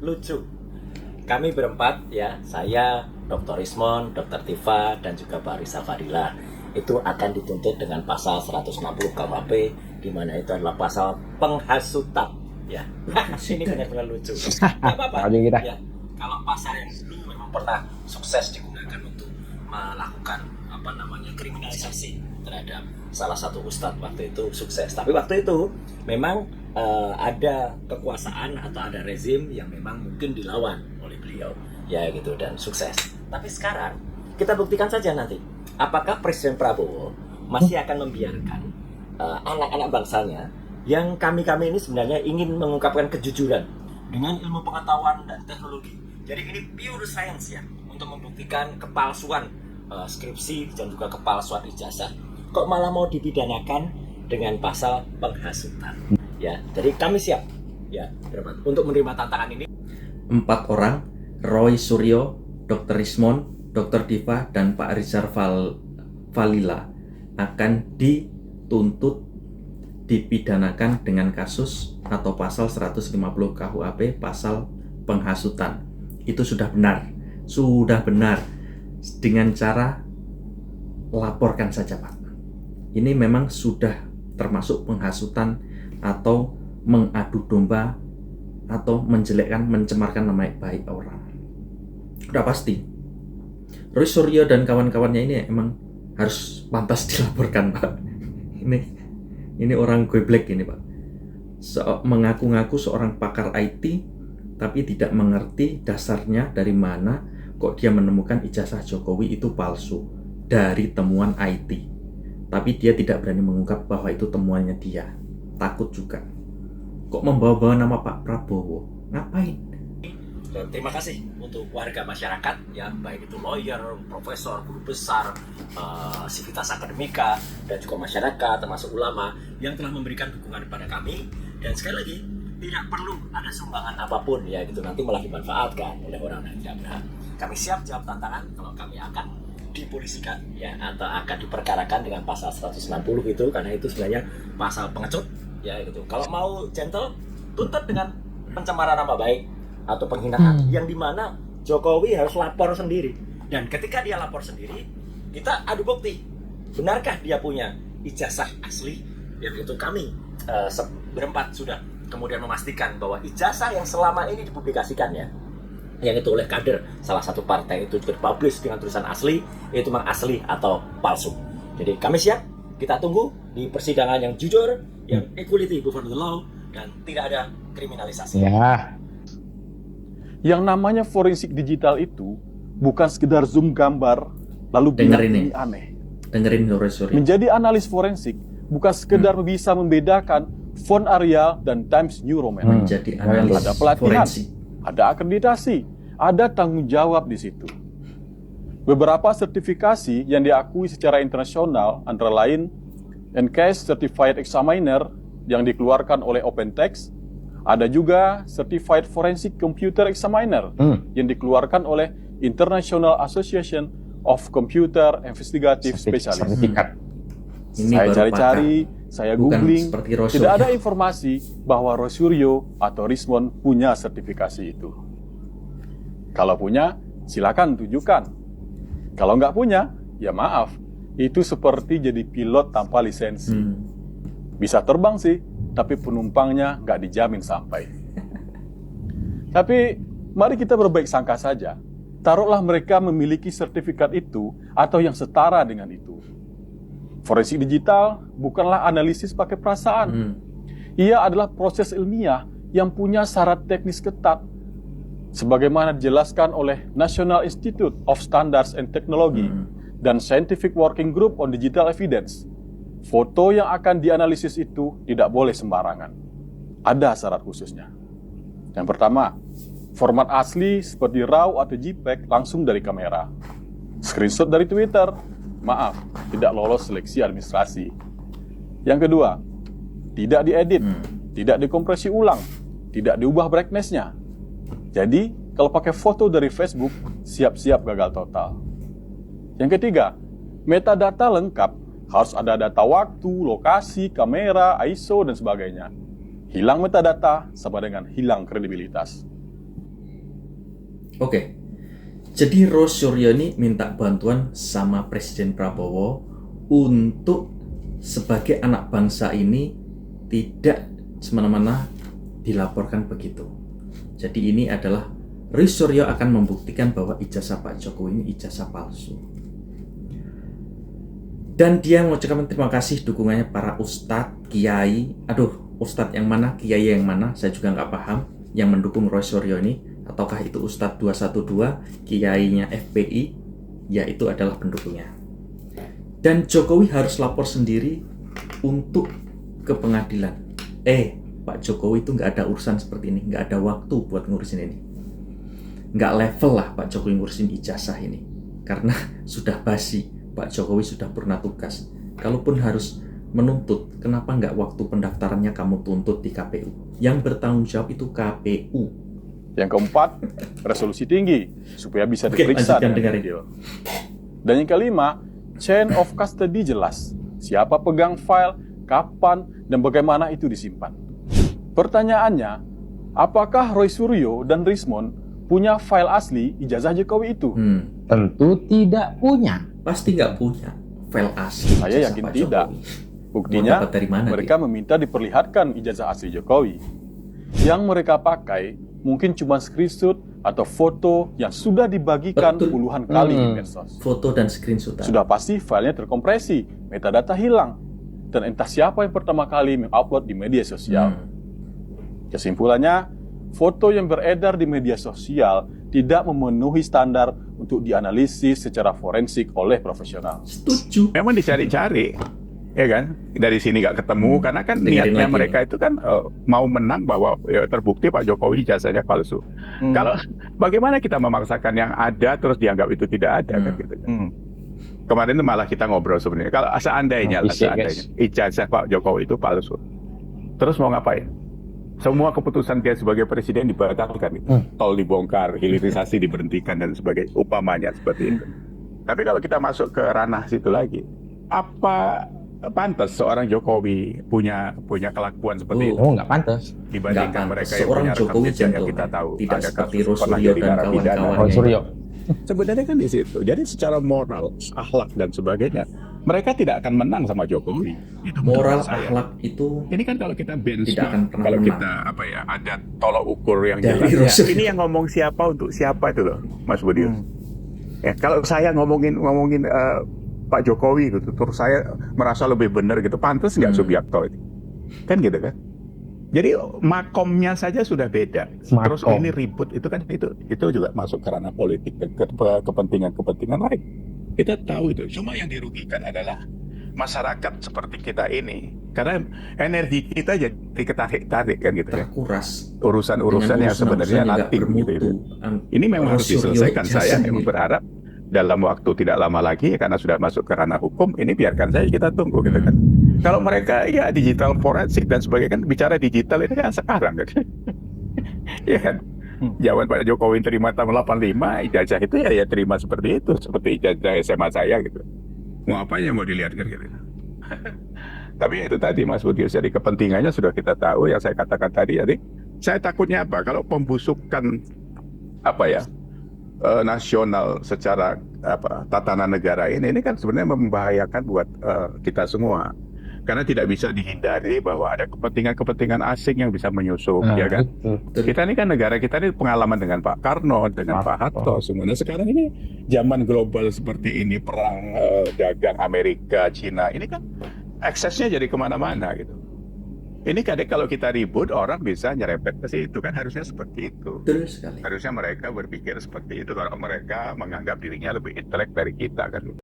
lucu. Kami berempat ya, saya, Dr. Rismon, Dr. Tifa, dan juga Pak Rizal Fadila itu akan dituntut dengan pasal 160 KUHP, di mana itu adalah pasal penghasutan ya. Ini benar-benar lucu. Gak apa-apa ya, kalau pasal yang dulu memang pernah sukses digunakan untuk melakukan kriminalisasi terhadap salah satu ustadz, waktu itu sukses. Tapi waktu itu memang ada kekuasaan atau ada rezim yang memang mungkin dilawan oleh beliau ya gitu, dan sukses. Tapi sekarang kita buktikan saja nanti apakah Presiden Prabowo masih akan membiarkan anak-anak bangsanya yang kami ini sebenarnya ingin mengungkapkan kejujuran dengan ilmu pengetahuan dan teknologi. Jadi ini pure science ya, untuk membuktikan kepalsuan skripsi dan juga kepalsuan ijazah. Kok malah mau dipidanakan dengan pasal penghasutan? Ya, jadi kami siap ya untuk menerima tantangan ini. 4 orang, Roy Suryo, Dr. Rismon, Dr. Diva, dan Pak Rizal Fadila akan dituntut dipidanakan dengan kasus atau pasal 150 KUHP, pasal penghasutan. Itu sudah benar dengan cara laporkan saja, Pak. Ini memang sudah termasuk penghasutan atau mengadu domba atau menjelekkan, mencemarkan nama baik orang. Udah pasti Roy Suryo dan kawan-kawannya ini emang harus pantas dilaporkan, Pak. Ini orang goblek ini, Pak. Mengaku-ngaku seorang pakar IT tapi tidak mengerti dasarnya dari mana kok dia menemukan ijazah Jokowi itu palsu dari temuan IT. Tapi dia tidak berani mengungkap bahwa itu temuannya dia. Takut juga. Kok membawa-bawa nama Pak Prabowo? Ngapain? Terima kasih untuk warga masyarakat ya, baik itu lawyer, profesor, guru besar, sivitas akademika, dan juga masyarakat termasuk ulama yang telah memberikan dukungan kepada kami. Dan sekali lagi, tidak perlu ada sumbangan apapun ya gitu, nanti malah dimanfaatkan oleh orang yang tidak berhak. Kami siap jawab tantangan kalau kami akan dipolisikan ya, atau akan diperkarakan dengan pasal 160 itu, karena itu sebenarnya pasal pengecut ya gitu. Kalau mau gentle, tuntut dengan pencemaran nama baik atau penghinaan yang dimana Jokowi harus lapor sendiri, dan ketika dia lapor sendiri kita adu bukti benarkah dia punya ijazah asli, yang itu kami berempat sudah kemudian memastikan bahwa ijazah yang selama ini dipublikasikannya yang itu oleh kader salah satu partai itu terpublish dengan tulisan asli, itu memang asli atau palsu. Jadi kami siap, kita tunggu di persidangan yang jujur, yang equality before the law, dan tidak ada kriminalisasi. Ya. Yang namanya forensik digital itu bukan sekedar zoom gambar lalu bilang ini aneh. Dengerin Roy. Menjadi analis forensik bukan sekedar bisa membedakan font Arial dan Times New Roman. Menjadi analis ada pelatihan, forensik, ada akreditasi, ada tanggung jawab di situ. Beberapa sertifikasi yang diakui secara internasional antara lain NCAS Certified Examiner yang dikeluarkan oleh OpenText, ada juga Certified Forensic Computer Examiner yang dikeluarkan oleh International Association of Computer Investigative Specialists. Saya cari-cari, saya googling, tidak ada informasi bahwa Roy Suryo atau Rismon punya sertifikasi itu. Kalau punya, silakan tunjukkan. Kalau nggak punya, ya maaf, itu seperti jadi pilot tanpa lisensi. Bisa terbang sih, tapi penumpangnya nggak dijamin sampai. Tapi mari kita berbaik sangka saja. Taruhlah mereka memiliki sertifikat itu atau yang setara dengan itu. Forensik digital bukanlah analisis pakai perasaan. Ia adalah proses ilmiah yang punya syarat teknis ketat. Sebagaimana dijelaskan oleh National Institute of Standards and Technology dan Scientific Working Group on Digital Evidence. Foto yang akan dianalisis itu tidak boleh sembarangan. Ada syarat khususnya. Yang pertama, format asli seperti RAW atau JPEG langsung dari kamera. Screenshot dari Twitter, maaf, tidak lolos seleksi administrasi. Yang kedua, tidak diedit, tidak dikompresi ulang, tidak diubah brightness-nya. Jadi, kalau pakai foto dari Facebook, siap-siap gagal total. Yang ketiga, metadata lengkap. Harus ada data waktu, lokasi, kamera, ISO, dan sebagainya. Hilang metadata sama dengan hilang kredibilitas. Oke. Jadi Rosuryo ini minta bantuan sama Presiden Prabowo untuk sebagai anak bangsa ini tidak semena-mena dilaporkan begitu. Jadi ini adalah Rosuryo akan membuktikan bahwa ijazah Pak Jokowi ini ijazah palsu. Dan dia mengucapkan terima kasih dukungannya para ustadz, kiai. Ustadz yang mana, kiai yang mana, saya juga nggak paham yang mendukung Rosuryo ini. Ataukah itu Ustadz 212, kiainya FPI, ya itu adalah pendukungnya. Dan Jokowi harus lapor sendiri untuk ke pengadilan. Pak Jokowi itu nggak ada urusan seperti ini, nggak ada waktu buat ngurusin ini. Nggak level lah Pak Jokowi ngurusin ijazah ini. Karena sudah basi, Pak Jokowi sudah purna tugas. Kalaupun harus menuntut, kenapa nggak waktu pendaftarannya kamu tuntut di KPU? Yang bertanggung jawab itu KPU. Yang keempat, resolusi tinggi supaya bisa diperiksa dengan video. Dan yang kelima, chain of custody jelas. Siapa pegang file, kapan, dan bagaimana itu disimpan. Pertanyaannya, apakah Rosuryo dan Rismond punya file asli ijazah Jokowi itu? Tentu tidak punya. Pasti nggak punya file asli. Saya yakin tidak. Buktinya, mereka meminta diperlihatkan ijazah asli Jokowi. Yang mereka pakai mungkin cuma screenshot atau foto yang sudah dibagikan puluhan kali di medsos. Foto dan screenshot. Sudah pasti filenya terkompresi, metadata hilang, dan entah siapa yang pertama kali mengupload di media sosial. Kesimpulannya, foto yang beredar di media sosial tidak memenuhi standar untuk dianalisis secara forensik oleh profesional. Setuju. Memang dicari-cari, ya kan? Dari sini nggak ketemu, karena kan niatnya mereka itu kan mau menang bahwa ya, terbukti Pak Jokowi ijazahnya palsu. Kalau bagaimana kita memaksakan yang ada terus dianggap itu tidak ada kan gitu. Kemarin itu malah kita ngobrol sebenarnya. Kalau seandainya ijazah Pak Jokowi itu palsu, terus mau ngapain? Semua keputusan dia sebagai presiden dibatalkan, gitu. Tol dibongkar, hilirisasi diberhentikan dan sebagainya, upamanya seperti itu. Tapi kalau kita masuk ke ranah situ lagi, apa pantas seorang Jokowi punya kelakuan seperti itu? Nggak pantas. Dibandingkan mereka yang seorang punya rekam Jokowi jejak yang kita tahu. tidak ada seperti kasus pernah Rosuryo jadi dan narapidana. kawan-kawannya. Rosuryo. Sebenarnya kan di situ. Jadi secara moral, akhlak dan sebagainya, mereka tidak akan menang sama Jokowi. Itu Moral, menurut saya. akhlak itu Ini kan kalau kita tidak akan benchmark, pernah kalau menang. kita ada tolok ukur yang Dari jelas. Rosuryo. Ini yang ngomong siapa untuk siapa itu loh, Mas Budi. Ya, kalau saya ngomongin Pak Jokowi gitu, terus saya merasa lebih benar gitu, pantas nggak Subiakto itu? Kan gitu kan? Jadi makomnya saja sudah beda. Terus ini ribut itu kan itu juga masuk ke ranah politik dan kepentingan lain. Kita tahu itu. Cuma yang dirugikan adalah masyarakat seperti kita ini, karena energi kita jadi ketarik-tarik kan gitu kan. terkuras. Urusan-urusan yang sebenarnya nanti gitu. Ini memang harus diselesaikan. Saya memang berharap dalam waktu tidak lama lagi, karena sudah masuk ke ranah hukum, ini biarkan saja kita tunggu gitu kan. Kalau mereka ya digital forensik dan sebagainya, kan bicara digital ini kan sekarang kan. Ya kan. Zaman Pak Jokowi terima tahun 85, ijazah itu ya terima seperti itu, seperti ijazah SMA saya gitu. Mau apa yang mau dilihat kan gitu. Tapi itu tadi Mas Budi, jadi kepentingannya sudah kita tahu, yang saya katakan tadi. Jadi saya takutnya apa? Kalau pembusukan nasional secara tatanan negara ini kan sebenarnya membahayakan buat kita semua. Karena tidak bisa dihindari bahwa ada kepentingan asing yang bisa menyusup, ya kan? Kita ini kan negara kita ini pengalaman dengan Pak Karno, dengan Pak Harto, semuanya. Sekarang ini zaman global seperti ini, perang dagang Amerika, Cina, ini kan aksesnya jadi kemana-mana gitu. Ini kadang kalau kita ribut, orang bisa nyerempet ke situ, kan harusnya seperti itu. Betul sekali. Harusnya mereka berpikir seperti itu, kalau mereka menganggap dirinya lebih intelek dari kita kan.